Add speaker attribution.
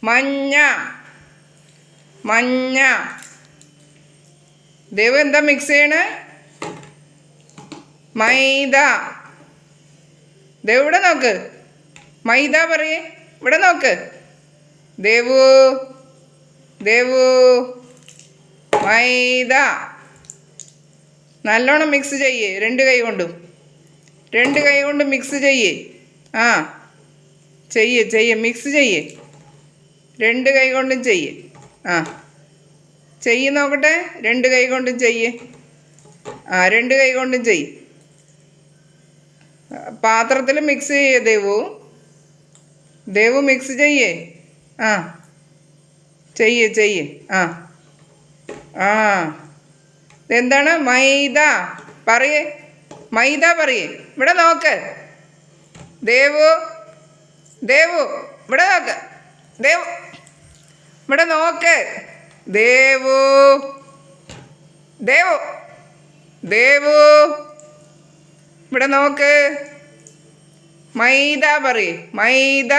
Speaker 1: മഞ്ഞ മഞ്ഞ. ദേവു എന്താ മിക്സ് ചെയ്യണേ? മൈദ. ദേവു ഇവിടെ നോക്ക്. മൈദ പറയേ. ഇവിടെ നോക്ക്. ദേവു ദേവു മൈദ. നല്ലോണം മിക്സ് ചെയ്യേ. രണ്ട് കൈ കൊണ്ടും മിക്സ് ചെയ്യേ. ആ ചെയ്യേ മിക്സ് ചെയ്യേ. രണ്ട് കൈ കൊണ്ടും ചെയ്യേ. ആ നോക്കട്ടെ. രണ്ട് കൈ കൊണ്ടും ചെയ്യേ. ആ രണ്ട് കൈ കൊണ്ടും ചെയ്യ്. പാത്രത്തിൽ മിക്സ് ചെയ്യേ ദേവു മിക്സ് ചെയ്യേ. ആ ചെയ്യേ. ആ ആ എന്താണ്? മൈദ പറയേ. മൈദ പറയേ. ഇവിടെ നോക്ക്. ദേവു ഇവിടെ നോക്ക്. ഇവിടെ നോക്ക്. ദേവു ഇവിടെ നോക്ക്. മൈദ പറയേ. മൈദ